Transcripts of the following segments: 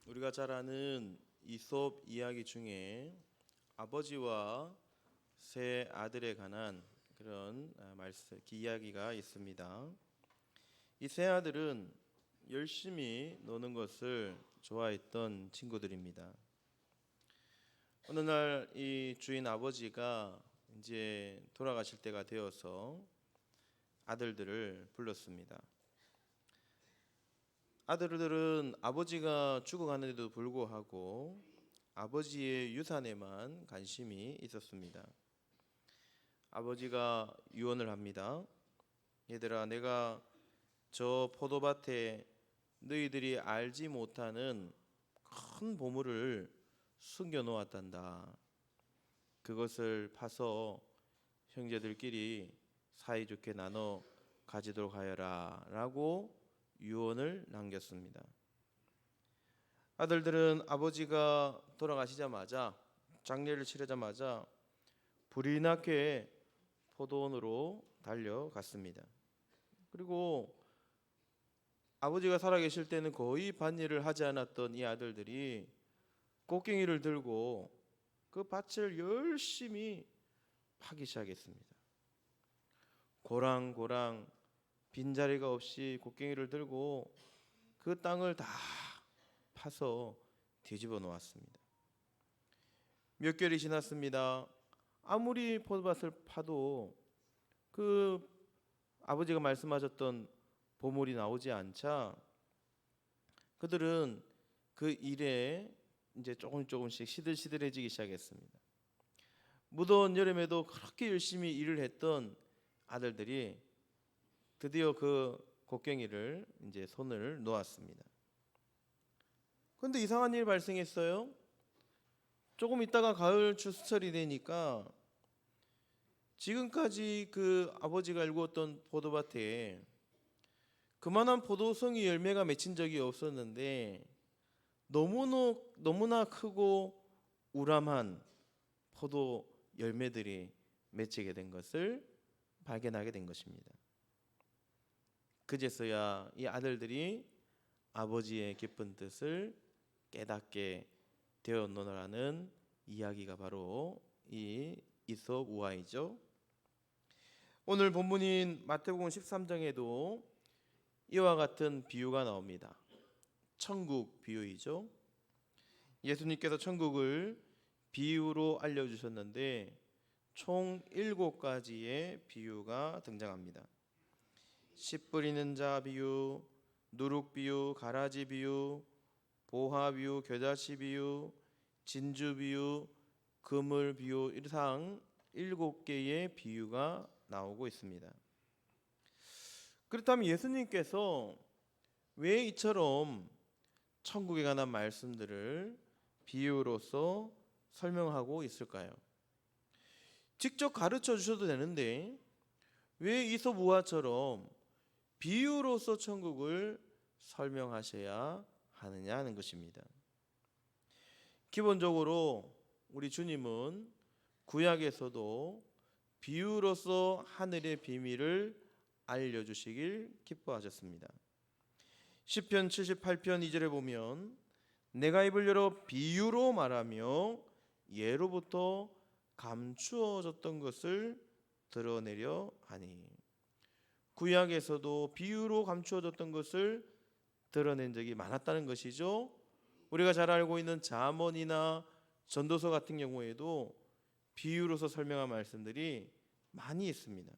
우리가 잘 아는 이솝 이야기 중에 아버지와 세 아들에 관한 그런 이야기가 있습니다. 이 세 아들은 열심히 노는 것을 좋아했던 친구들입니다. 어느 날 이 주인 아버지가 이제 돌아가실 때가 되어서 아들들을 불렀습니다. 아들들은 아버지가 죽어가는데도 불구하고 아버지의 유산에만 관심이 있었습니다. 아버지가 유언을 합니다. 얘들아, 내가 저 포도밭에 너희들이 알지 못하는 큰 보물을 숨겨 놓았단다. 그것을 파서 형제들끼리 사이좋게 나눠 가지도록 하여라 라고 유언을 남겼습니다. 아들들은 아버지가 돌아가시자마자 장례를 치르자마자 불이 나게 포도원으로 달려갔습니다. 그리고 아버지가 살아계실 때는 거의 밭일을 하지 않았던 이 아들들이 곡괭이를 들고 그 밭을 열심히 파기 시작했습니다. 고랑고랑 빈자리가 없이 곡괭이를 들고 그 땅을 다 파서 뒤집어 놓았습니다. 몇 개월이 지났습니다. 아무리 포도밭을 파도 그 아버지가 말씀하셨던 보물이 나오지 않자 그들은 그 일에 이제 조금씩 시들시들해지기 시작했습니다. 무더운 여름에도 그렇게 열심히 일을 했던 아들들이 드디어 그 곡괭이를 이제 손을 놓았습니다. 그런데 이상한 일이 발생했어요. 조금 있다가 가을 추수철이 되니까 지금까지 그 아버지가 일구었던 포도밭에 그만한 포도송이 열매가 맺힌 적이 없었는데 너무나 크고 우람한 포도 열매들이 맺히게 된 것을 발견하게 된 것입니다. 그제서야 이 아들들이 아버지의 깊은 뜻을 깨닫게 되었노라는 이야기가 바로 이 이솝 우화이죠. 오늘 본문인 마태복음 13장에도 이와 같은 비유가 나옵니다. 천국 비유이죠. 예수님께서 천국을 비유로 알려주셨는데 총 7가지의 비유가 등장합니다. 씨 뿌리는 자 비유, 누룩 비유, 가라지 비유, 보화 비유, 겨자씨 비유, 진주 비유, 그물 비유 이상 7개의 비유가 나오고 있습니다. 그렇다면 예수님께서 왜 이처럼 천국에 관한 말씀들을 비유로서 설명하고 있을까요? 직접 가르쳐 주셔도 되는데 왜 이솝 우화처럼 비유로서 천국을 설명하셔야 하느냐 하는 것입니다. 기본적으로 우리 주님은 구약에서도 비유로서 하늘의 비밀을 알려주시길 기뻐하셨습니다. 시편 78편 2절에 보면 내가 입을 열어 비유로 말하며 예로부터 감추어졌던 것을 드러내려 하니, 구약에서도 비유로 감추어졌던 것을 드러낸 적이 많았다는 것이죠. 우리가 잘 알고 있는 잠언이나 전도서 같은 경우에도 비유로서 설명한 말씀들이 많이 있습니다.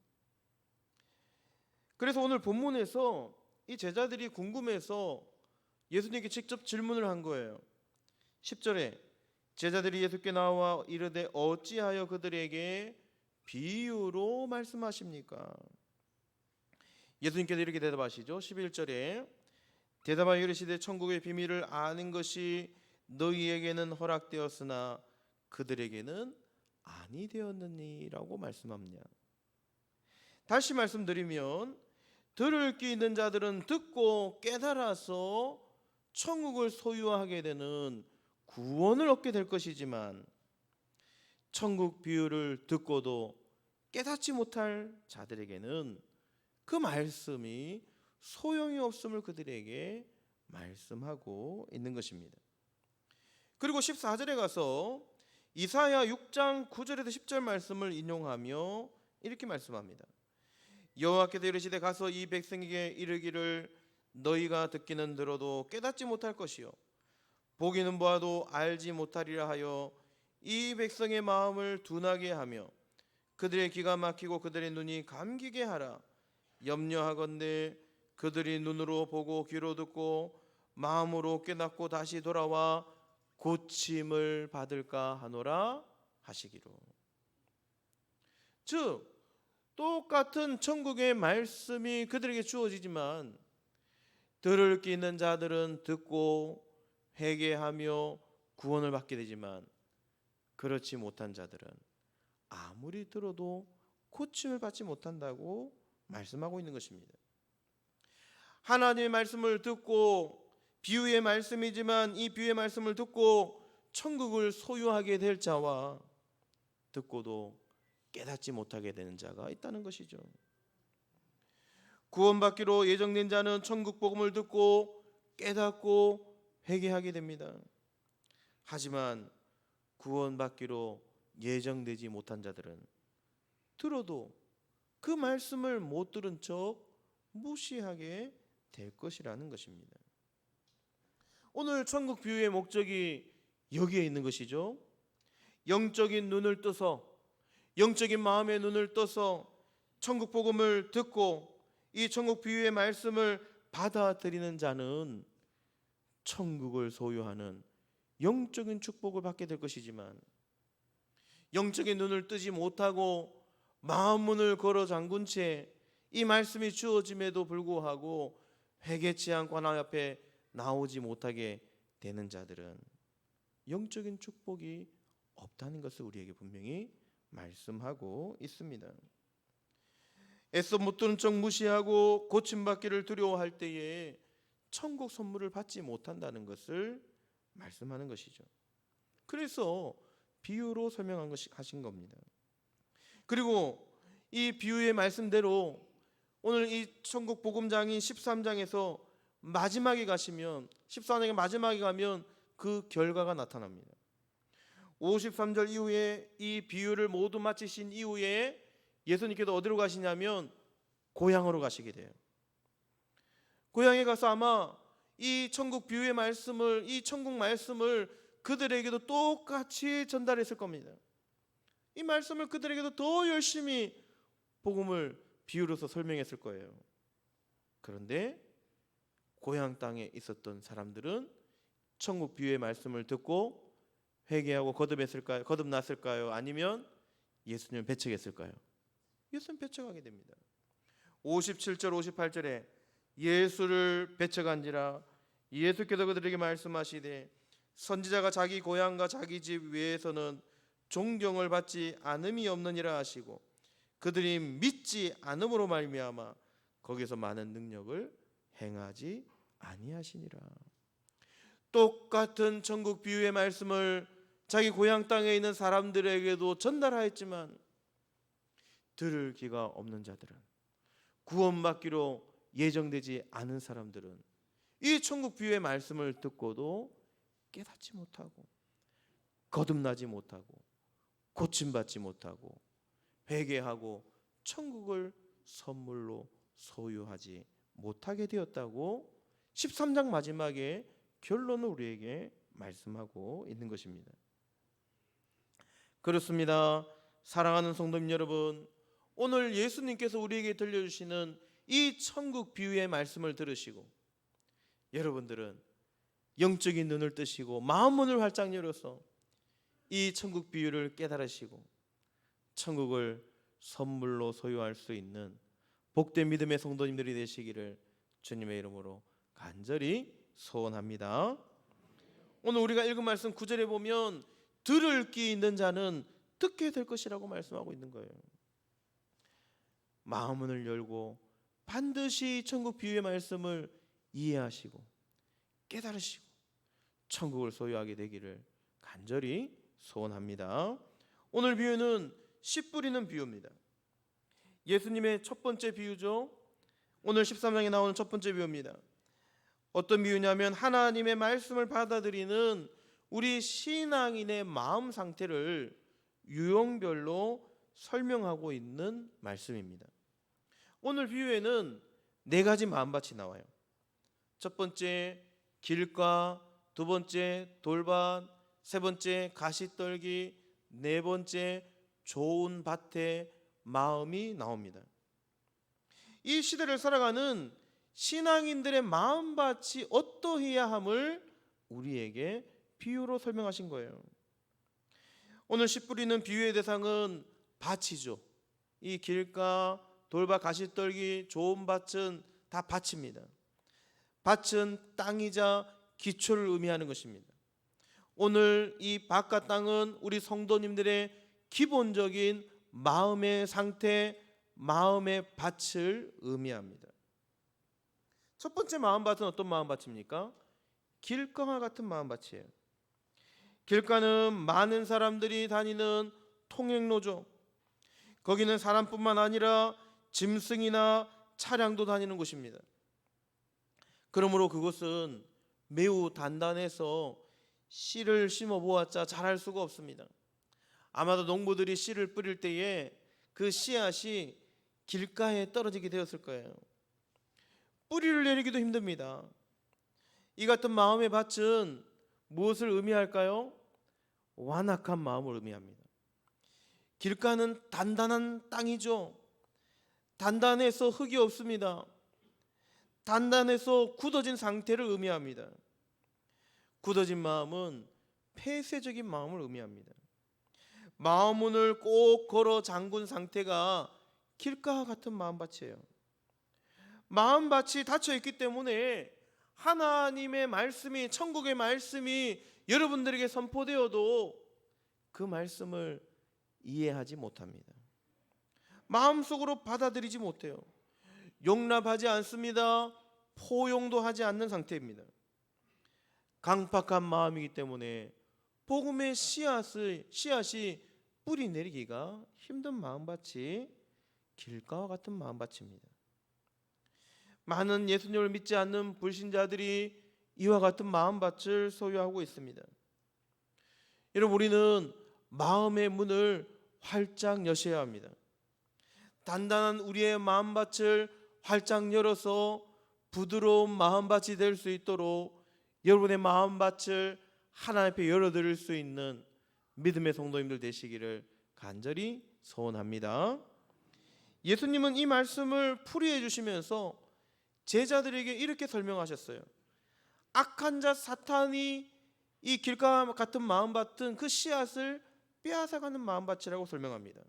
그래서 오늘 본문에서 이 제자들이 궁금해서 예수님께 직접 질문을 한 거예요. 10절에 제자들이 예수께 나와 이르되 어찌하여 그들에게 비유로 말씀하십니까? 예수님께서 이렇게 대답하시죠. 11절에 대답하여 이르시되 천국의 비밀을 아는 것이 너희에게는 허락되었으나 그들에게는 아니 되었느니라고 말씀합니다. 다시 말씀드리면 들을 귀 있는 자들은 듣고 깨달아서 천국을 소유하게 되는 구원을 얻게 될 것이지만 천국 비유를 듣고도 깨닫지 못할 자들에게는 그 말씀이 소용이 없음을 그들에게 말씀하고 있는 것입니다. 그리고 14절에 가서 이사야 6장 9절에서 10절 말씀을 인용하며 이렇게 말씀합니다. 여호와께서 이르시되 가서 이 백성에게 이르기를 너희가 듣기는 들어도 깨닫지 못할 것이요 보기는 보아도 알지 못하리라 하여 이 백성의 마음을 둔하게 하며 그들의 귀가 막히고 그들의 눈이 감기게 하라. 염려하건대 그들이 눈으로 보고 귀로 듣고 마음으로 깨닫고 다시 돌아와 고침을 받을까 하노라 하시기로. 즉 똑같은 천국의 말씀이 그들에게 주어지지만 들을 귀 있는 자들은 듣고 회개하며 구원을 받게 되지만 그렇지 못한 자들은 아무리 들어도 고침을 받지 못한다고 말씀하고 있는 것입니다. 하나님의 말씀을 듣고 비유의 말씀이지만 이 비유의 말씀을 듣고 천국을 소유하게 될 자와 듣고도 깨닫지 못하게 되는 자가 있다는 것이죠. 구원받기로 예정된 자는 천국 복음을 듣고 깨닫고 회개하게 됩니다. 하지만 구원받기로 예정되지 못한 자들은 들어도 그 말씀을 못 들은 척 무시하게 될 것이라는 것입니다. 오늘 천국 비유의 목적이 여기에 있는 것이죠. 영적인 눈을 떠서, 영적인 마음의 눈을 떠서 천국 복음을 듣고 이 천국 비유의 말씀을 받아들이는 자는 천국을 소유하는 영적인 축복을 받게 될 것이지만 영적인 눈을 뜨지 못하고 마음 문을 걸어 잠근 채 이 말씀이 주어짐에도 불구하고 회개치 않고 하나님 앞에 나오지 못하게 되는 자들은 영적인 축복이 없다는 것을 우리에게 분명히 말씀하고 있습니다. 애써 못 듣는 척 무시하고 고침받기를 두려워할 때에 천국 선물을 받지 못한다는 것을 말씀하는 것이죠. 그래서 비유로 설명한 것이 하신 겁니다. 그리고 이 비유의 말씀대로 오늘 이 천국 복음장인 13장에서 마지막에 가시면 14장의 마지막에 가면 그 결과가 나타납니다. 53절 이후에 이 비유를 모두 마치신 이후에 예수님께서 어디로 가시냐면 고향으로 가시게 돼요. 고향에 가서 아마 이 천국 비유의 말씀을, 이 천국 말씀을 그들에게도 똑같이 전달했을 겁니다. 이 말씀을 그들에게도 더 열심히 복음을 비유로서 설명했을 거예요. 그런데 고향 땅에 있었던 사람들은 천국 비유의 말씀을 듣고 회개하고 거듭했을까요? 거듭났을까요? 아니면 예수님을 배척했을까요? 예수님 배척하게 됩니다. 57절 58절에 예수를 배척한지라 예수께서 그들에게 말씀하시되 선지자가 자기 고향과 자기 집 외에서는 존경을 받지 않음이 없느니라 하시고 그들이 믿지 않음으로 말미암아 거기서 많은 능력을 행하지 아니하시니라. 똑같은 천국 비유의 말씀을 자기 고향 땅에 있는 사람들에게도 전달하였지만 들을 귀가 없는 자들은, 구원받기로 예정되지 않은 사람들은 이 천국 비유의 말씀을 듣고도 깨닫지 못하고 거듭나지 못하고 고침받지 못하고 회개하고 천국을 선물로 소유하지 못하게 되었다고 13장 마지막에 결론을 우리에게 말씀하고 있는 것입니다. 그렇습니다. 사랑하는 성도님 여러분, 오늘 예수님께서 우리에게 들려주시는 이 천국 비유의 말씀을 들으시고 여러분들은 영적인 눈을 뜨시고 마음 문을 활짝 열어서 이 천국 비유를 깨달으시고 천국을 선물로 소유할 수 있는 복된 믿음의 성도님들이 되시기를 주님의 이름으로 간절히 소원합니다. 오늘 우리가 읽은 말씀 9절에 보면 들을 귀 있는 자는 듣게 될 것이라고 말씀하고 있는 거예요. 마음 문을 열고 반드시 천국 비유의 말씀을 이해하시고 깨달으시고 천국을 소유하게 되기를 간절히 소원합니다. 오늘 비유는 씨 뿌리는 비유입니다. 예수님의 첫 번째 비유죠. 오늘 13장에 나오는 첫 번째 비유입니다. 어떤 비유냐면 하나님의 말씀을 받아들이는 우리 신앙인의 마음 상태를 유형별로 설명하고 있는 말씀입니다. 오늘 비유에는 네 가지 마음밭이 나와요. 첫 번째 길가, 두 번째 돌밭, 세 번째 가시떨기, 네 번째 좋은 밭의 마음이 나옵니다. 이 시대를 살아가는 신앙인들의 마음밭이 어떠해야 함을 우리에게 비유로 설명하신 거예요. 오늘 씨 뿌리는 비유의 대상은 밭이죠. 이 길가, 돌밭, 가시떨기, 좋은 밭은 다 밭입니다. 밭은 땅이자 기초를 의미하는 것입니다. 오늘 이 밭과 땅은 우리 성도님들의 기본적인 마음의 상태, 마음의 밭을 의미합니다. 첫 번째 마음밭은 어떤 마음밭입니까? 길가와 같은 마음밭이에요. 길가는 많은 사람들이 다니는 통행로죠. 거기는 사람뿐만 아니라 짐승이나 차량도 다니는 곳입니다. 그러므로 그것은 매우 단단해서 씨를 심어 보았자 자랄 수가 없습니다. 아마도 농부들이 씨를 뿌릴 때에 그 씨앗이 길가에 떨어지게 되었을 거예요. 뿌리를 내리기도 힘듭니다. 이 같은 마음의 밭은 무엇을 의미할까요? 완악한 마음을 의미합니다. 길가는 단단한 땅이죠. 단단해서 흙이 없습니다. 단단해서 굳어진 상태를 의미합니다. 굳어진 마음은 폐쇄적인 마음을 의미합니다. 마음문을 꼭 걸어 잠근 상태가 길가와 같은 마음밭이에요. 마음밭이 닫혀있기 때문에 하나님의 말씀이, 천국의 말씀이 여러분들에게 선포되어도 그 말씀을 이해하지 못합니다. 마음속으로 받아들이지 못해요. 용납하지 않습니다. 포용도 하지 않는 상태입니다. 강팍한 마음이기 때문에 복음의 씨앗이 뿌리 내리기가 힘든 마음밭이 길가와 같은 마음밭입니다. 많은 예수님을 믿지 않는 불신자들이 이와 같은 마음밭을 소유하고 있습니다. 여러분, 우리는 마음의 문을 활짝 여셔야 합니다. 단단한 우리의 마음밭을 활짝 열어서 부드러운 마음밭이 될 수 있도록 여러분의 마음밭을 하나님 앞에 열어드릴 수 있는 믿음의 성도님들 되시기를 간절히 소원합니다. 예수님은 이 말씀을 풀이해 주시면서 제자들에게 이렇게 설명하셨어요. 악한 자 사탄이 이 길가와 같은 마음밭은 그 씨앗을 빼앗아가는 마음밭이라고 설명합니다.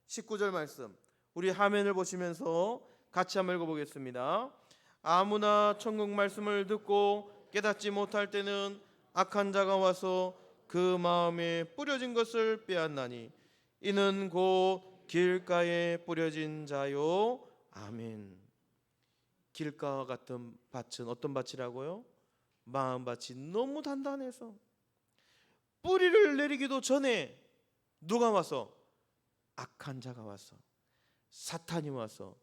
19절 말씀, 우리 화면을 보시면서 같이 한번 읽어보겠습니다. 아무나 천국 말씀을 듣고 깨닫지 못할 때는 악한 자가 와서 그 마음에 뿌려진 것을 빼앗나니 이는 곧 길가에 뿌려진 자요. 아멘. 길가와 같은 밭은 어떤 밭이라고요? 마음밭이 너무 단단해서 뿌리를 내리기도 전에 누가 와서? 악한 자가 와서, 사탄이 와서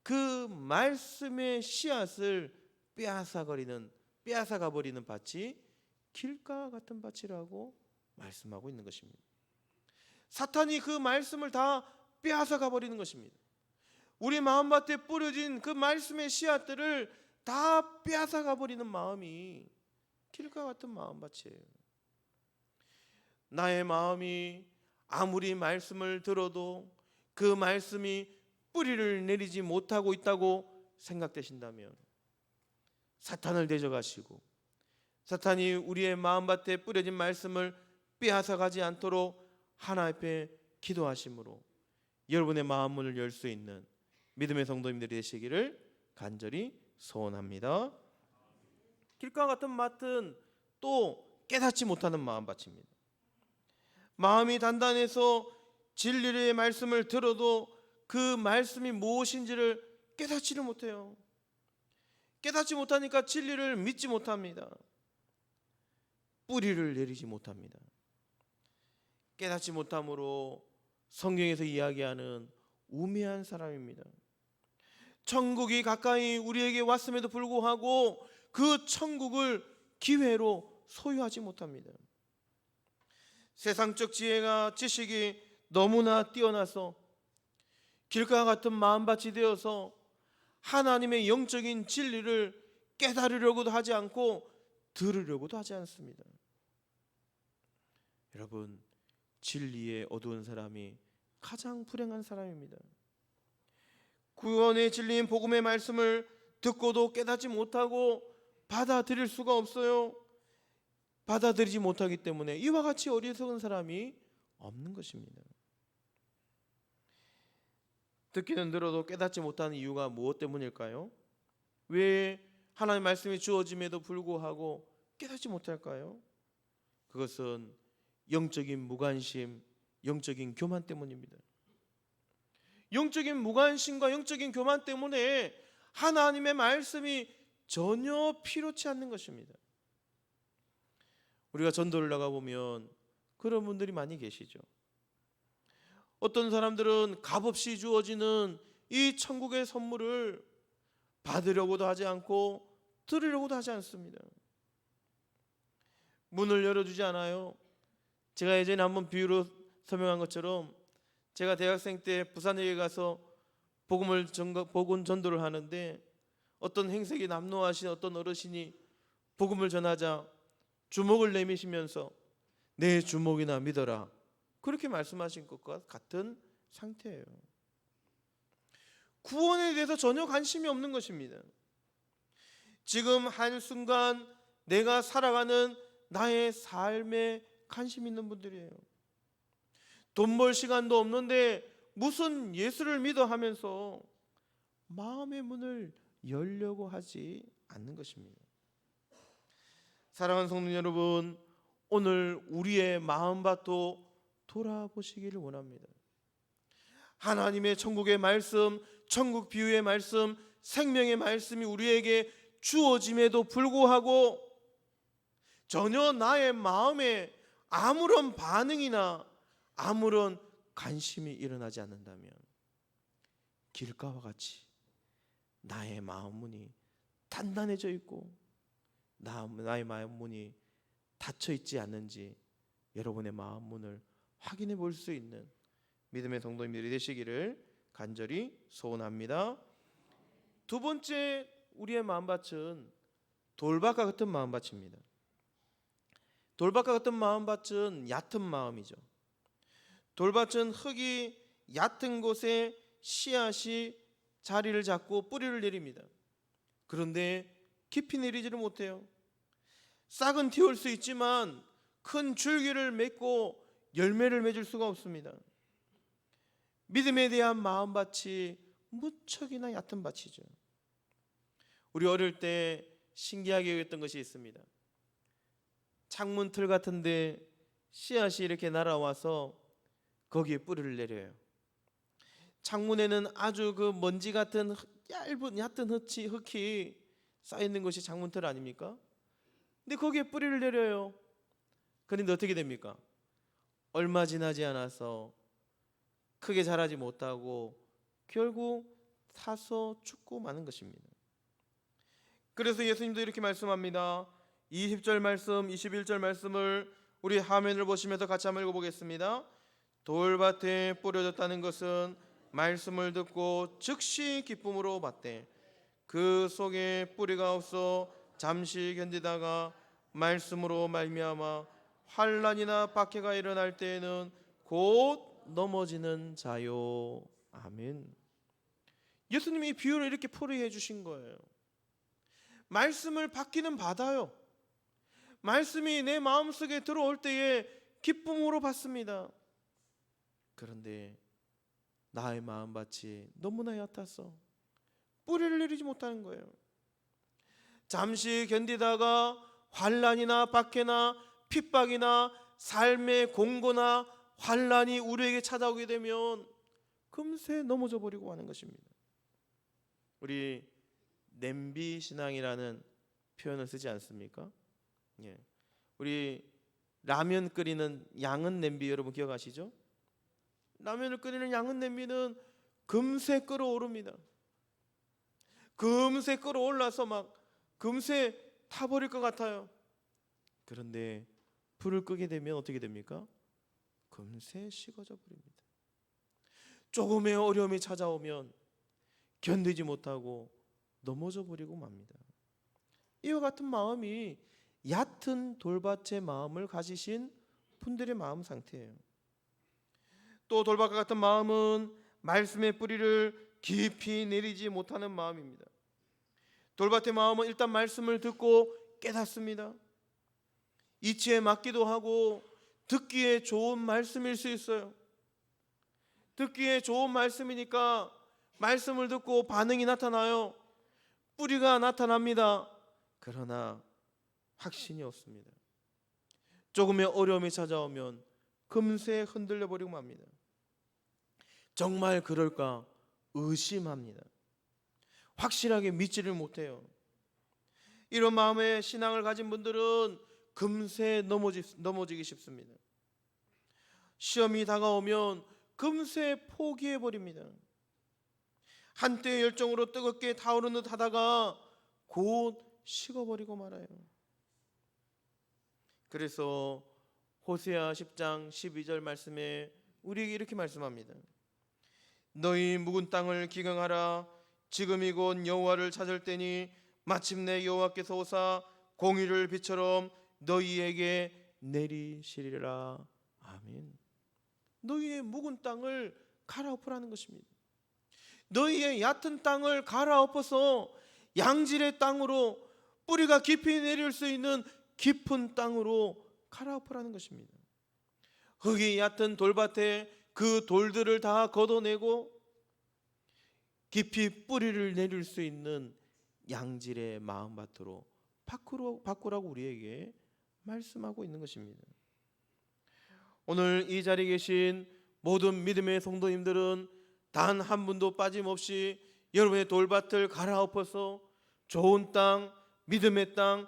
그 말씀의 씨앗을 빼앗아가 버리는 밭이 길가와 같은 밭이라고 말씀하고 있는 것입니다. 사탄이 그 말씀을 다 빼앗아가 버리는 것입니다. 우리 마음밭에 뿌려진 그 말씀의 씨앗들을 다 빼앗아가 버리는 마음이 길가 같은 마음밭이에요. 나의 마음이 아무리 말씀을 들어도 그 말씀이 뿌리를 내리지 못하고 있다고 생각되신다면 사탄을 대적하시고 사탄이 우리의 마음밭에 뿌려진 말씀을 빼앗아가지 않도록 하나님 앞에 기도하심으로 여러분의 마음문을 열 수 있는 믿음의 성도님들이 되시기를 간절히 소원합니다. 길가 같은 밭은 또 깨닫지 못하는 마음밭입니다. 마음이 단단해서 진리의 말씀을 들어도 그 말씀이 무엇인지를 깨닫지를 못해요. 깨닫지 못하니까 진리를 믿지 못합니다. 뿌리를 내리지 못합니다. 깨닫지 못함으로 성경에서 이야기하는 우매한 사람입니다. 천국이 가까이 우리에게 왔음에도 불구하고 그 천국을 기회로 소유하지 못합니다. 세상적 지혜가 지식이 너무나 뛰어나서 길과 같은 마음밭이 되어서 하나님의 영적인 진리를 깨달으려고도 하지 않고 들으려고도 하지 않습니다. 여러분, 진리에 어두운 사람이 가장 불행한 사람입니다. 구원의 진리인 복음의 말씀을 듣고도 깨닫지 못하고 받아들일 수가 없어요. 받아들이지 못하기 때문에 이와 같이 어리석은 사람이 없는 것입니다. 듣기는 들어도 깨닫지 못하는 이유가 무엇 때문일까요? 왜 하나님의 말씀이 주어짐에도 불구하고 깨닫지 못할까요? 그것은 영적인 무관심, 영적인 교만 때문입니다. 영적인 무관심과 영적인 교만 때문에 하나님의 말씀이 전혀 필요치 않는 것입니다. 우리가 전도를 나가보면 그런 분들이 많이 계시죠. 어떤 사람들은 값없이 주어지는 이 천국의 선물을 받으려고도 하지 않고 들으려고도 하지 않습니다. 문을 열어주지 않아요. 제가 예전에 한번 비유로 설명한 것처럼 제가 대학생 때 부산에 가서 복음 전도를 하는데 어떤 행색이 남노하신 어떤 어르신이 복음을 전하자 주먹을 내미시면서 내 주먹이나 믿어라, 그렇게 말씀하신 것과 같은 상태예요. 구원에 대해서 전혀 관심이 없는 것입니다. 지금 한순간 내가 살아가는 나의 삶에 관심 있는 분들이에요. 돈 벌 시간도 없는데 무슨 예수를 믿어 하면서 마음의 문을 열려고 하지 않는 것입니다. 사랑하는 성도 여러분, 오늘 우리의 마음밭도 돌아보시기를 원합니다. 하나님의 천국의 말씀, 천국 비유의 말씀, 생명의 말씀이 우리에게 주어짐에도 불구하고 전혀 나의 마음에 아무런 반응이나 아무런 관심이 일어나지 않는다면 길가와 같이 나의 마음 문이 단단해져 있고 나의 마음 문이 닫혀 있지 않는지 여러분의 마음 문을 확인해 볼 수 있는 믿음의 성도님들이 되시기를 간절히 소원합니다. 두 번째, 우리의 마음밭은 돌밭과 같은 마음밭입니다. 돌밭과 같은 마음밭은 얕은 마음이죠. 돌밭은 흙이 얕은 곳에 씨앗이 자리를 잡고 뿌리를 내립니다. 그런데 깊이 내리지를 못해요. 싹은 틔울 수 있지만 큰 줄기를 맺고 열매를 맺을 수가 없습니다. 믿음에 대한 마음밭이 무척이나 얕은 밭이죠. 우리 어릴 때 신기하게 여겼던 것이 있습니다. 창문 틀 같은데 씨앗이 이렇게 날아와서 거기에 뿌리를 내려요. 창문에는 아주 그 먼지 같은 얕은 흙이 쌓여있는 것이 창문틀 아닙니까? 근데 거기에 뿌리를 내려요. 그런데 어떻게 됩니까? 얼마 지나지 않아서 크게 자라지 못하고 결국 타서 죽고 마는 것입니다. 그래서 예수님도 이렇게 말씀합니다. 20절 말씀, 21절 말씀을 우리 화면을 보시면서 같이 한번 읽어보겠습니다. 돌밭에 뿌려졌다는 것은 말씀을 듣고 즉시 기쁨으로 받되 그 속에 뿌리가 없어 잠시 견디다가 말씀으로 말미암아 환난이나 박해가 일어날 때에는 곧 넘어지는 자요. 아멘. 예수님이 비유를 이렇게 풀이해 주신 거예요. 말씀을 받기는 받아요. 말씀이 내 마음속에 들어올 때에 기쁨으로 받습니다. 그런데 나의 마음밭이 너무나 얕아서 뿌리를 내리지 못하는 거예요. 잠시 견디다가 환난이나 박해나 핍박이나 삶의 공고나 환난이 우리에게 찾아오게 되면 금세 넘어져 버리고 하는 것입니다. 우리 냄비 신앙이라는 표현을 쓰지 않습니까? 예. 우리 라면 끓이는 양은 냄비 여러분 기억하시죠? 라면을 끓이는 양은 냄비는 금세 끓어오릅니다. 금세 끓어올라서 막 금세 타버릴 것 같아요. 그런데 불을 끄게 되면 어떻게 됩니까? 금세 식어져 버립니다. 조금의 어려움이 찾아오면 견디지 못하고 넘어져 버리고 맙니다. 이와 같은 마음이 얕은 돌밭의 마음을 가지신 분들의 마음 상태예요. 또 돌밭과 같은 마음은 말씀의 뿌리를 깊이 내리지 못하는 마음입니다. 돌밭의 마음은 일단 말씀을 듣고 깨닫습니다. 이치에 맞기도 하고 듣기에 좋은 말씀일 수 있어요. 듣기에 좋은 말씀이니까 말씀을 듣고 반응이 나타나요. 뿌리가 나타납니다. 그러나 확신이 없습니다. 조금의 어려움이 찾아오면 금세 흔들려 버리고 맙니다. 정말 그럴까 의심합니다. 확실하게 믿지를 못해요. 이런 마음의 신앙을 가진 분들은 금세 넘어지기 쉽습니다. 시험이 다가오면 금세 포기해 버립니다. 한때의 열정으로 뜨겁게 타오르는 듯 하다가 곧 식어버리고 말아요. 그래서 호세아 10장 12절 말씀에 우리에게 이렇게 말씀합니다. 너희 묵은 땅을 기경하라. 지금이 곧 여호와를 찾을 때니 마침내 여호와께서 오사 공의를 비처럼 너희에게 내리시리라. 아멘. 너희의 묵은 땅을 갈아엎으라는 것입니다. 너희의 얕은 땅을 갈아엎어서 양질의 땅으로 뿌리가 깊이 내릴 수 있는 깊은 땅으로 갈아엎으라는 것입니다. 흙이 얕은 돌밭에 그 돌들을 다 걷어내고 깊이 뿌리를 내릴 수 있는 양질의 마음밭으로 바꾸라고 우리에게 말씀하고 있는 것입니다. 오늘 이 자리에 계신 모든 믿음의 성도님들은 단 한 분도 빠짐없이 여러분의 돌밭을 갈아엎어서 좋은 땅, 믿음의 땅,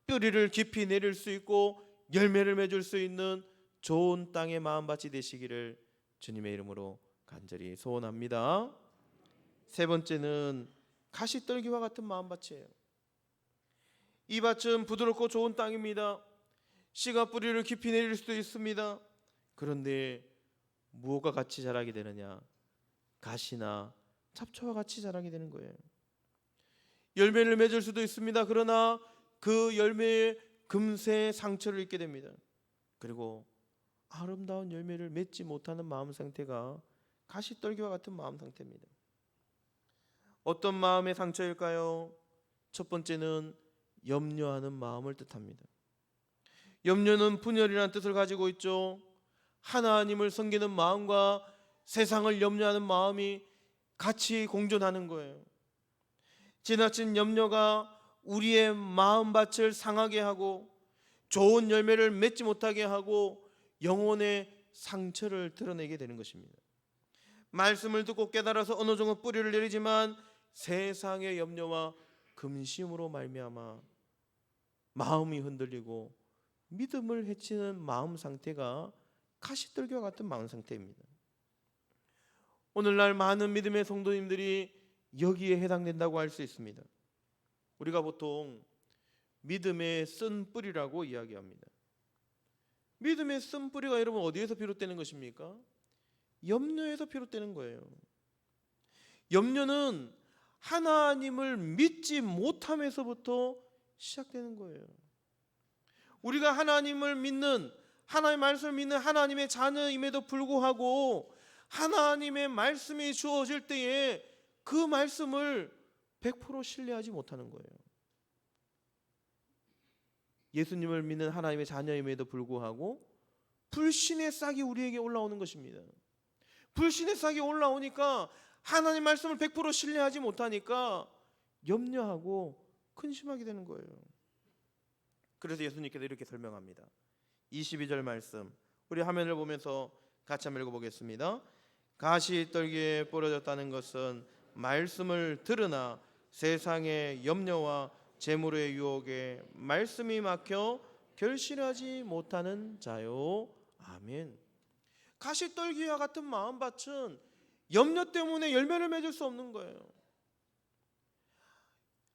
뿌리를 깊이 내릴 수 있고 열매를 맺을 수 있는 좋은 땅의 마음밭이 되시기를 주님의 이름으로 간절히 소원합니다. 세 번째는 가시떨기와 같은 마음밭이에요. 이 밭은 부드럽고 좋은 땅입니다. 씨가 뿌리를 깊이 내릴 수도 있습니다. 그런데 무엇과 같이 자라게 되느냐? 가시나 잡초와 같이 자라게 되는 거예요. 열매를 맺을 수도 있습니다. 그러나 그 열매에 금세 상처를 입게 됩니다. 그리고 아름다운 열매를 맺지 못하는 마음 상태가 가시떨기와 같은 마음 상태입니다. 어떤 마음의 상처일까요? 첫 번째는 염려하는 마음을 뜻합니다. 염려는 분열이라는 뜻을 가지고 있죠. 하나님을 섬기는 마음과 세상을 염려하는 마음이 같이 공존하는 거예요. 지나친 염려가 우리의 마음밭을 상하게 하고 좋은 열매를 맺지 못하게 하고 영혼의 상처를 드러내게 되는 것입니다. 말씀을 듣고 깨달아서 어느 정도 뿌리를 내리지만 세상의 염려와 근심으로 말미암아 마음이 흔들리고 믿음을 해치는 마음 상태가 가시떨기와 같은 마음 상태입니다. 오늘날 많은 믿음의 성도님들이 여기에 해당된다고 할 수 있습니다. 우리가 보통 믿음의 쓴 뿌리라고 이야기합니다. 믿음의 쓴 뿌리가 여러분 어디에서 비롯되는 것입니까? 염려에서 비롯되는 거예요. 염려는 하나님을 믿지 못함에서부터 시작되는 거예요. 우리가 하나님을 믿는, 하나님의 말씀을 믿는 하나님의 자녀임에도 불구하고 하나님의 말씀이 주어질 때에 그 말씀을 100% 신뢰하지 못하는 거예요. 예수님을 믿는 하나님의 자녀임에도 불구하고 불신의 싹이 우리에게 올라오는 것입니다. 불신의 싹이 올라오니까 하나님 말씀을 100% 신뢰하지 못하니까 염려하고 근심하게 되는 거예요. 그래서 예수님께서 이렇게 설명합니다. 22절 말씀 우리 화면을 보면서 같이 한번 읽어보겠습니다. 가시떨기에 뿌려졌다는 것은 말씀을 들으나 세상의 염려와 재물의 유혹에 말씀이 막혀 결실하지 못하는 자요. 아멘. 가시떨기와 같은 마음밭은 염려 때문에 열매를 맺을 수 없는 거예요.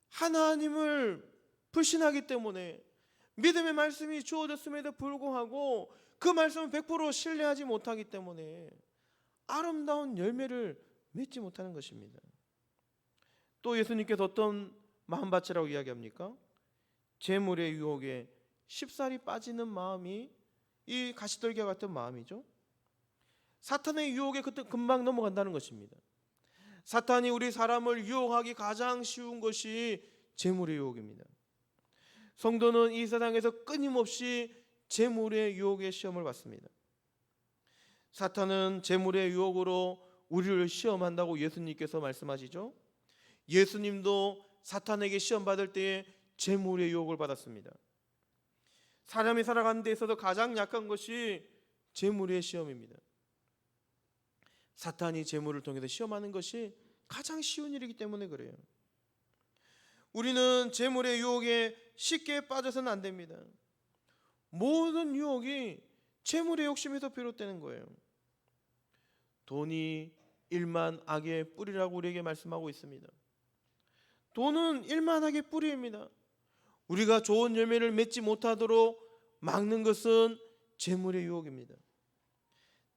하나님을 불신하기 때문에 믿음의 말씀이 주어졌음에도 불구하고 그 말씀을 100% 신뢰하지 못하기 때문에 아름다운 열매를 맺지 못하는 것입니다. 또 예수님께서 어떤 마음밭이라고 이야기합니까? 재물의 유혹에 쉽사리 빠지는 마음이 이 가시떨기와 같은 마음이죠. 사탄의 유혹에 금방 넘어간다는 것입니다. 사탄이 우리 사람을 유혹하기 가장 쉬운 것이 재물의 유혹입니다. 성도는 이 세상에서 끊임없이 재물의 유혹의 시험을 받습니다. 사탄은 재물의 유혹으로 우리를 시험한다고 예수님께서 말씀하시죠. 예수님도 사탄에게 시험 받을 때에 재물의 유혹을 받았습니다. 사람이 살아가는 데 있어서 가장 약한 것이 재물의 시험입니다. 사탄이 재물을 통해서 시험하는 것이 가장 쉬운 일이기 때문에 그래요. 우리는 재물의 유혹에 쉽게 빠져서는 안 됩니다. 모든 유혹이 재물의 욕심에서 비롯되는 거예요. 돈이 일만 악의 뿌리라고 우리에게 말씀하고 있습니다. 돈은 일만 악의 뿌리입니다. 우리가 좋은 열매를 맺지 못하도록 막는 것은 재물의 유혹입니다.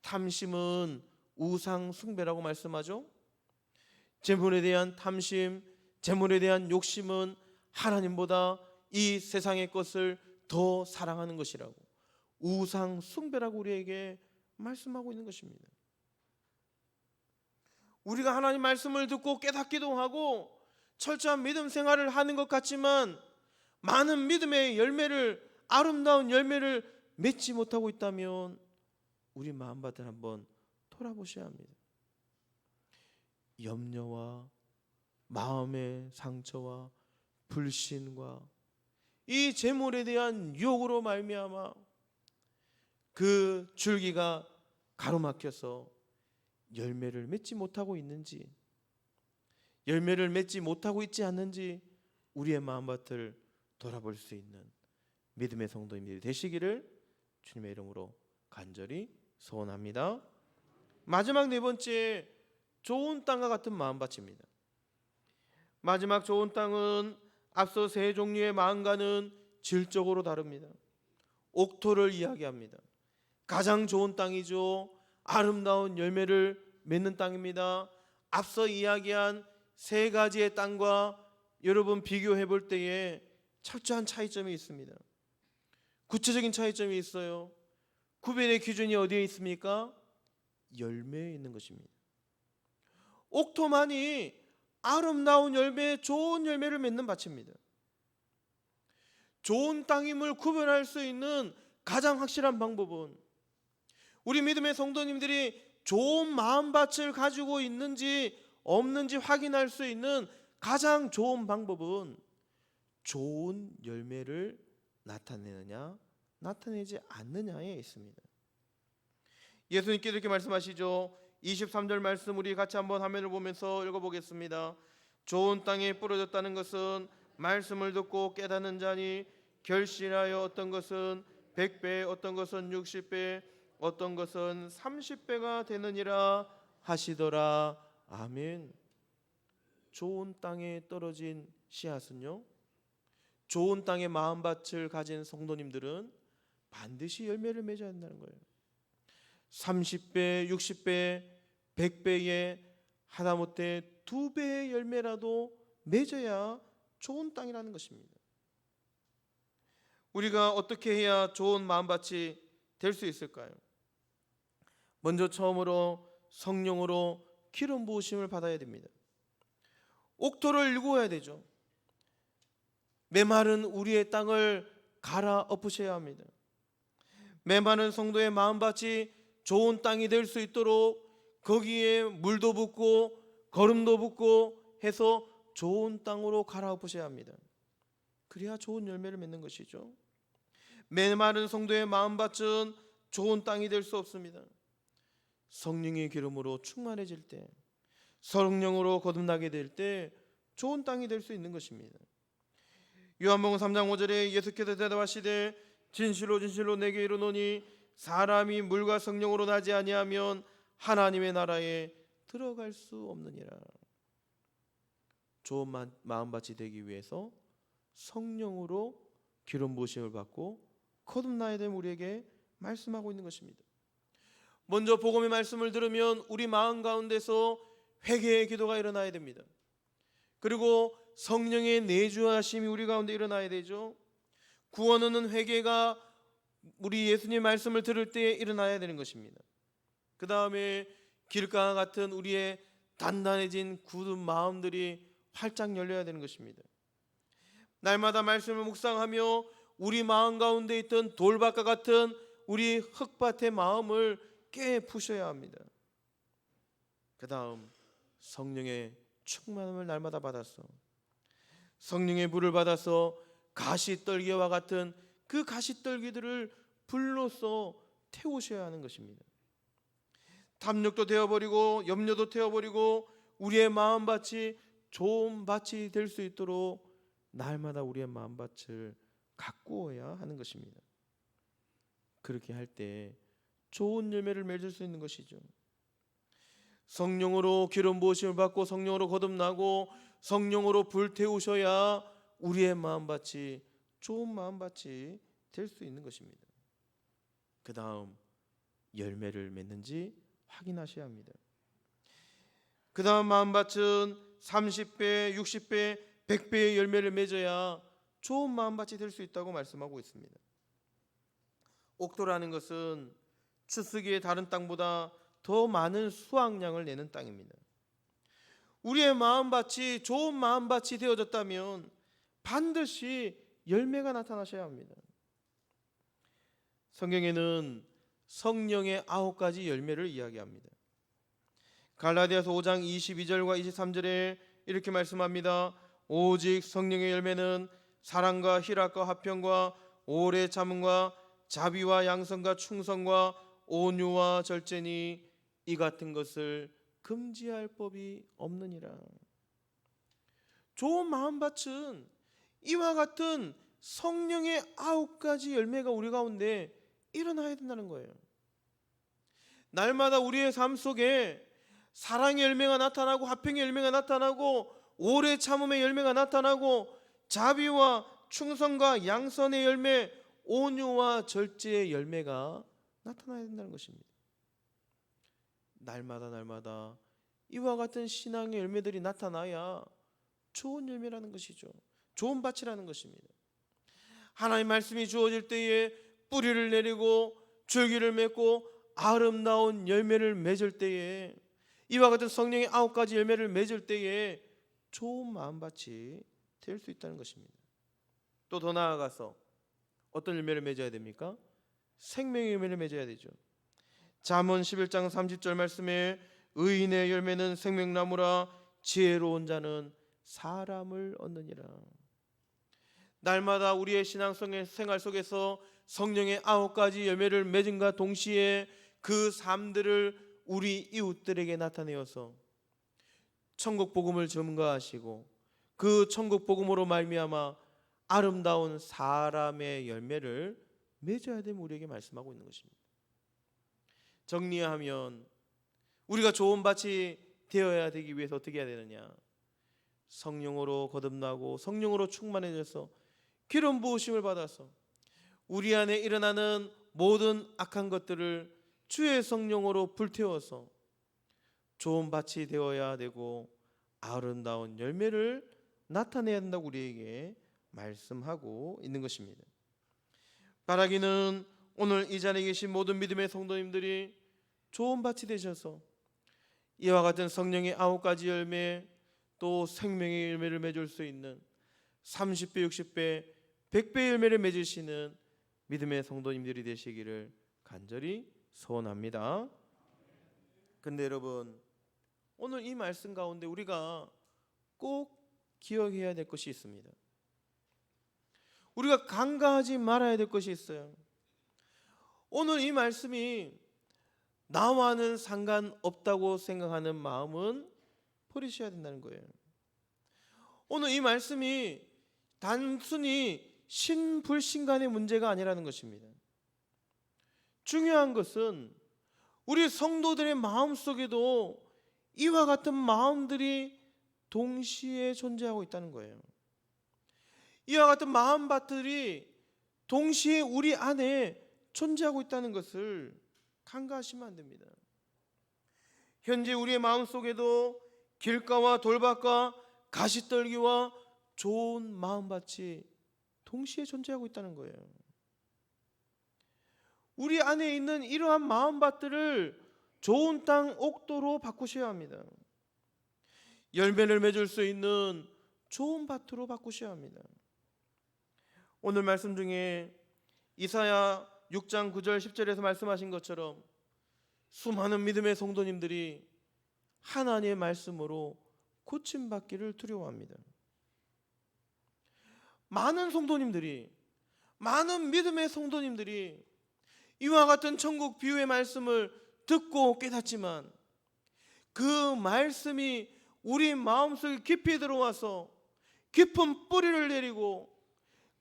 탐심은 우상 숭배라고 말씀하죠. 재물에 대한 탐심, 재물에 대한 욕심은 하나님보다 이 세상의 것을 더 사랑하는 것이라고, 우상 숭배라고 우리에게 말씀하고 있는 것입니다. 우리가 하나님 말씀을 듣고 깨닫기도 하고 철저한 믿음 생활을 하는 것 같지만 많은 믿음의 열매를, 아름다운 열매를 맺지 못하고 있다면 우리 마음밭을 한번 돌아보셔야 합니다. 염려와 마음의 상처와 불신과 이 재물에 대한 유혹으로 말미암아 그 줄기가 가로막혀서 열매를 맺지 못하고 있는지, 열매를 맺지 못하고 있지 않는지 우리의 마음밭을 돌아볼 수 있는 믿음의 성도님들이 되시기를 주님의 이름으로 간절히 소원합니다. 마지막 네 번째, 좋은 땅과 같은 마음밭입니다. 마지막 좋은 땅은 앞서 세 종류의 마음과는 질적으로 다릅니다. 옥토를 이야기합니다. 가장 좋은 땅이죠. 아름다운 열매를 맺는 땅입니다. 앞서 이야기한 세 가지의 땅과 여러분 비교해 볼 때에 철저한 차이점이 있습니다. 구체적인 차이점이 있어요. 구별의 기준이 어디에 있습니까? 열매에 있는 것입니다. 옥토만이 아름다운 열매, 좋은 열매를 맺는 밭입니다. 좋은 땅임을 구별할 수 있는 가장 확실한 방법은 우리 믿음의 성도님들이 좋은 마음밭을 가지고 있는지 없는지 확인할 수 있는 가장 좋은 방법은 좋은 열매를 나타내느냐 나타내지 않느냐에 있습니다. 예수님께서 이렇게 말씀하시죠. 23절 말씀 우리 같이 한번 화면을 보면서 읽어보겠습니다. 좋은 땅에 뿌려졌다는 것은 말씀을 듣고 깨닫는 자니 결실하여 어떤 것은 100배, 어떤 것은 60배, 어떤 것은 30배가 되느니라 하시더라. 아멘. 좋은 땅에 떨어진 씨앗은요, 좋은 땅의 마음밭을 가진 성도님들은 반드시 열매를 맺어야 한다는 거예요. 30배, 60배, 100배의 하다못해 2배의 열매라도 맺어야 좋은 땅이라는 것입니다. 우리가 어떻게 해야 좋은 마음밭이 될 수 있을까요? 먼저 처음으로 성령으로 기름 부으심을 받아야 됩니다. 옥토를 일구어야 되죠. 메마른 우리의 땅을 갈아 엎으셔야 합니다. 메마른 성도의 마음밭이 좋은 땅이 될 수 있도록 거기에 물도 붓고 거름도 붓고 해서 좋은 땅으로 갈아엎으셔야 합니다. 그래야 좋은 열매를 맺는 것이죠. 메마른 성도의 마음밭은 좋은 땅이 될 수 없습니다. 성령의 기름으로 충만해질 때, 성령으로 거듭나게 될 때 좋은 땅이 될 수 있는 것입니다. 요한복음 3장 5절에 예수께서 대답하시되 진실로 진실로 내게 이르노니 사람이 물과 성령으로 나지 아니하면 하나님의 나라에 들어갈 수 없느니라. 좋은 마음밭이 되기 위해서 성령으로 기름 부으심을 받고 거듭나야 됨 우리에게 말씀하고 있는 것입니다. 먼저 복음의 말씀을 들으면 우리 마음 가운데서 회개의 기도가 일어나야 됩니다. 그리고 성령의 내주하심이 우리 가운데 일어나야 되죠. 구원하는 회개가 우리 예수님의 말씀을 들을 때에 일어나야 되는 것입니다. 그 다음에 길가 같은 우리의 단단해진 굳은 마음들이 활짝 열려야 되는 것입니다. 날마다 말씀을 묵상하며 우리 마음 가운데 있던 돌밭과 같은 우리 흙밭의 마음을 깨부셔야 합니다. 그 다음 성령의 충만함을 날마다 받아서 성령의 불을 받아서 가시떨기와 같은 그 가시떨기들을 불로써 태우셔야 하는 것입니다. 탐욕도 되어버리고 염려도 태워버리고 우리의 마음밭이 좋은 밭이 될 수 있도록 날마다 우리의 마음밭을 가꾸어야 하는 것입니다. 그렇게 할 때 좋은 열매를 맺을 수 있는 것이죠. 성령으로 기름 부으심을 받고 성령으로 거듭나고 성령으로 불태우셔야 우리의 마음밭이 좋은 마음밭이 될 수 있는 것입니다. 그 다음 열매를 맺는지 확인하셔야 합니다. 그 다음 마음밭은 30배, 60배, 100배의 열매를 맺어야 좋은 마음밭이 될 수 있다고 말씀하고 있습니다. 옥토라는 것은 추수기의 다른 땅보다 더 많은 수확량을 내는 땅입니다. 우리의 마음밭이 좋은 마음밭이 되어졌다면 반드시 열매가 나타나셔야 합니다. 성경에는 성령의 9가지 열매를 이야기합니다. 갈라디아서 5장 22절과 23절에 이렇게 말씀합니다. 오직 성령의 열매는 사랑과 희락과 화평과 오래 참음과 자비와 양선과 충성과 온유와 절제니 이 같은 것을 금지할 법이 없느니라. 좋은 마음밭은 이와 같은 성령의 9가지 열매가 우리 가운데 일어나야 된다는 거예요. 날마다 우리의 삶 속에 사랑의 열매가 나타나고 화평의 열매가 나타나고 오래 참음의 열매가 나타나고 자비와 충성과 양선의 열매, 온유와 절제의 열매가 나타나야 된다는 것입니다. 날마다 이와 같은 신앙의 열매들이 나타나야 좋은 열매라는 것이죠. 좋은 밭이라는 것입니다. 하나님의 말씀이 주어질 때에 뿌리를 내리고 줄기를 맺고 아름다운 열매를 맺을 때에 이와 같은 성령의 9가지 열매를 맺을 때에 좋은 마음밭이 될 수 있다는 것입니다. 또 더 나아가서 어떤 열매를 맺어야 됩니까? 생명의 열매를 맺어야 되죠. 잠언 11장 30절 말씀에 의인의 열매는 생명나무라 지혜로운 자는 사람을 얻느니라. 날마다 우리의 신앙성의 생활 속에서 성령의 9가지 열매를 맺음과 동시에 그 삶들을 우리 이웃들에게 나타내어서 천국 복음을 전가하시고 그 천국 복음으로 말미암아 아름다운 사람의 열매를 맺어야 됨 우리에게 말씀하고 있는 것입니다. 정리하면 우리가 좋은 밭이 되어야 되기 위해서 어떻게 해야 되느냐? 성령으로 거듭나고 성령으로 충만해져서 기름 부으심을 받아서 우리 안에 일어나는 모든 악한 것들을 주의 성령으로 불태워서 좋은 밭이 되어야 되고 아름다운 열매를 나타내야 된다고 우리에게 말씀하고 있는 것입니다. 바라기는 오늘 이 자리에 계신 모든 믿음의 성도님들이 좋은 밭이 되셔서 이와 같은 성령의 9가지 열매 또 생명의 열매를 맺을 수 있는 30배, 60배, 100배 열매를 맺으시는 믿음의 성도님들이 되시기를 간절히 소원합니다. 근데 여러분, 오늘 이 말씀 가운데 우리가 꼭 기억해야 될 것이 있습니다. 우리가 간과하지 말아야 될 것이 있어요. 오늘 이 말씀이 나와는 상관없다고 생각하는 마음은 버리셔야 된다는 거예요. 오늘 이 말씀이 단순히 신불신간의 문제가 아니라는 것입니다. 중요한 것은 우리 성도들의 마음 속에도 이와 같은 마음들이 동시에 존재하고 있다는 거예요. 이와 같은 마음밭들이 동시에 우리 안에 존재하고 있다는 것을 간과하시면 안 됩니다. 현재 우리의 마음속에도 길가와 돌밭과 가시떨기와 좋은 마음밭이 동시에 존재하고 있다는 거예요. 우리 안에 있는 이러한 마음밭들을 좋은 땅 옥도로 바꾸셔야 합니다. 열매를 맺을 수 있는 좋은 밭으로 바꾸셔야 합니다. 오늘 말씀 중에 이사야 6장 9절 10절에서 말씀하신 것처럼 수많은 믿음의 성도님들이 하나님의 말씀으로 고침받기를 두려워합니다. 많은 성도님들이, 많은 믿음의 성도님들이 이와 같은 천국 비유의 말씀을 듣고 깨닫지만 그 말씀이 우리 마음속에 깊이 들어와서 깊은 뿌리를 내리고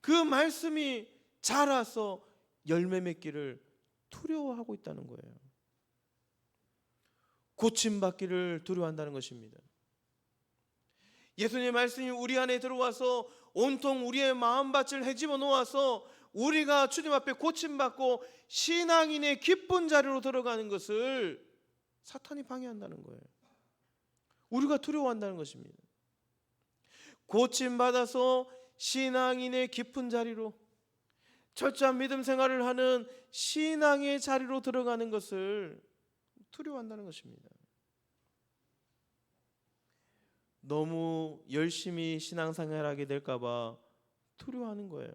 그 말씀이 자라서 열매 맺기를 두려워하고 있다는 거예요. 고침받기를 두려워한다는 것입니다. 예수님의 말씀이 우리 안에 들어와서 온통 우리의 마음밭을 헤집어 놓아서 우리가 주님 앞에 고침받고 신앙인의 기쁜 자리로 들어가는 것을 사탄이 방해한다는 거예요. 우리가 두려워한다는 것입니다. 고침받아서 신앙인의 깊은 자리로, 철저한 믿음 생활을 하는 신앙의 자리로 들어가는 것을 두려워한다는 것입니다. 너무 열심히 신앙생활하게 될까 봐 두려워하는 거예요.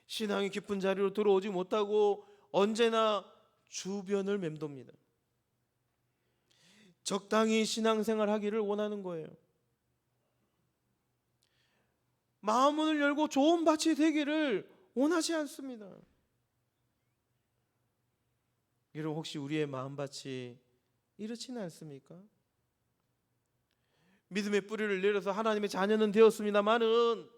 신앙이 깊은 자리로 들어오지 못하고 언제나 주변을 맴돕니다. 적당히 신앙생활하기를 원하는 거예요. 마음을 열고 좋은 밭이 되기를 원하지 않습니다. 여러분, 혹시 우리의 마음밭이 이렇지는 않습니까? 믿음의 뿌리를 내려서 하나님의 자녀는 되었습니다마는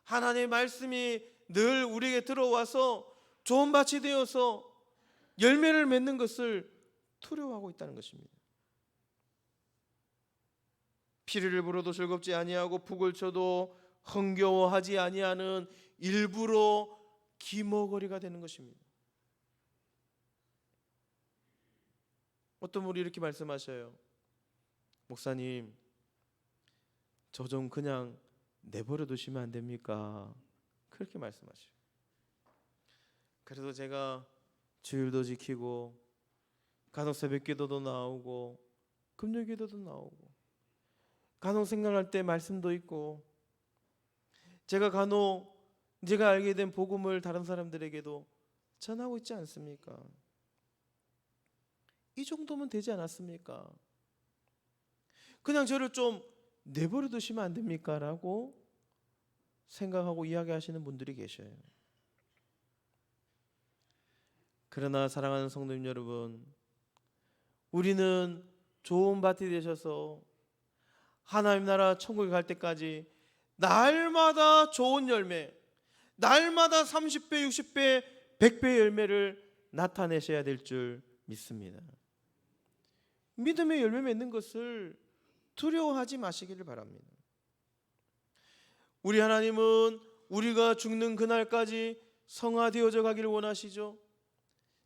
하나님의 말씀이 늘 우리에게 들어와서 좋은 밭이 되어서 열매를 맺는 것을 두려워하고 있다는 것입니다. 피리를 불어도 즐겁지 아니하고 북을 쳐도 흥겨워하지 아니하는 일부러 기머거리가 되는 것입니다. 어떤 분이 이렇게 말씀하셔요. 목사님, 저 좀 그냥 내버려 두시면 안 됩니까? 그렇게 말씀하셔요. 그래서 제가 주일도 지키고 간혹 새벽 기도도 나오고 금요 기도도 나오고 간혹 생각할 때 말씀도 있고 제가 간혹 제가 알게 된 복음을 다른 사람들에게도 전하고 있지 않습니까? 이 정도면 되지 않았습니까? 그냥 저를 좀 내버려 두시면 안 됩니까? 라고 생각하고 이야기하시는 분들이 계셔요. 그러나 사랑하는 성도님 여러분, 우리는 좋은 밭이 되셔서 하나님 나라 천국에 갈 때까지 날마다 좋은 열매, 날마다 30배, 60배, 100배의 열매를 나타내셔야 될 줄 믿습니다. 믿음의 열매 맺는 것을 두려워하지 마시기를 바랍니다. 우리 하나님은 우리가 죽는 그날까지 성화되어져 가기를 원하시죠.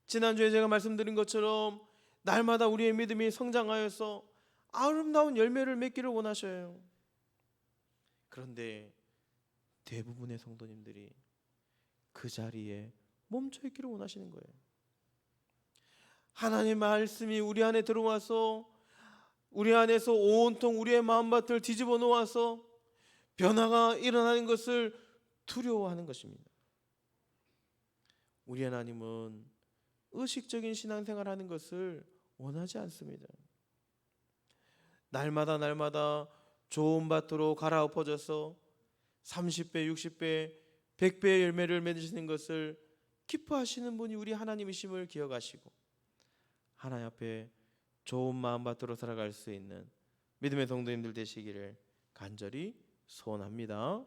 지난주에 제가 말씀드린 것처럼 날마다 우리의 믿음이 성장하여서 아름다운 열매를 맺기를 원하셔요. 그런데 대부분의 성도님들이 그 자리에 멈춰 있기를 원하시는 거예요. 하나님의 말씀이 우리 안에 들어와서 우리 안에서 온통 우리의 마음밭을 뒤집어 놓아서 변화가 일어나는 것을 두려워하는 것입니다. 우리 하나님은 의식적인 신앙생활하는 것을 원하지 않습니다. 날마다 좋은 밭으로 갈아엎어져서 30배, 60배, 100배의 열매를 맺으시는 것을 기뻐하시는 분이 우리 하나님이심을 기억하시고 하나님 앞에 좋은 마음밭으로 살아갈 수 있는 믿음의 성도님들 되시기를 간절히 소원합니다.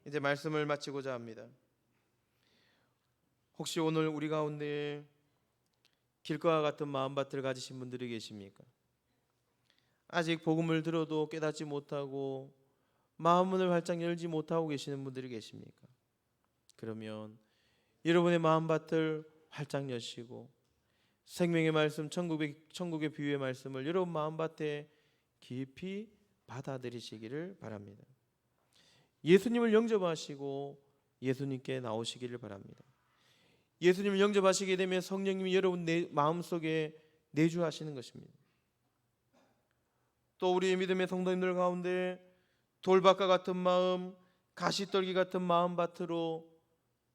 이제 말씀을 마치고자 합니다. 혹시 오늘 우리 가운데 길가와 같은 마음밭을 가지신 분들이 계십니까? 아직 복음을 들어도 깨닫지 못하고 마음문을 활짝 열지 못하고 계시는 분들이 계십니까? 그러면 여러분의 마음밭을 활짝 여시고 생명의 말씀, 천국의 비유의 말씀을 여러분 마음밭에 깊이 받아들이시기를 바랍니다. 예수님을 영접하시고 예수님께 나오시기를 바랍니다. 예수님을 영접하시게 되면 성령님이 여러분 마음속에 내주하시는 것입니다. 또 우리 믿음의 성도님들 가운데 돌밭과 같은 마음, 가시떨기 같은 마음밭으로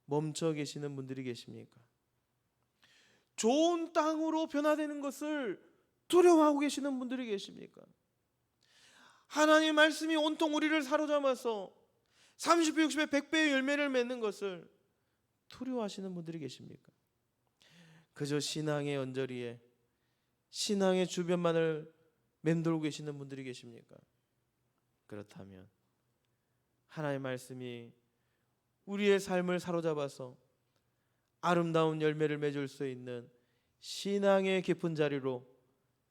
멈춰 계시는 분들이 계십니까? 좋은 땅으로 변화되는 것을 두려워하고 계시는 분들이 계십니까? 하나님의 말씀이 온통 우리를 사로잡아서 30배, 60배, 100배의 열매를 맺는 것을 두려워하시는 분들이 계십니까? 그저 신앙의 언저리에 신앙의 주변만을 맴돌고 계시는 분들이 계십니까? 그렇다면 하나님의 말씀이 우리의 삶을 사로잡아서 아름다운 열매를 맺을 수 있는 신앙의 깊은 자리로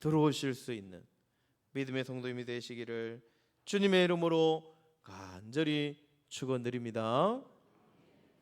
들어오실 수 있는 믿음의 성도님이 되시기를 주님의 이름으로 간절히 축원드립니다.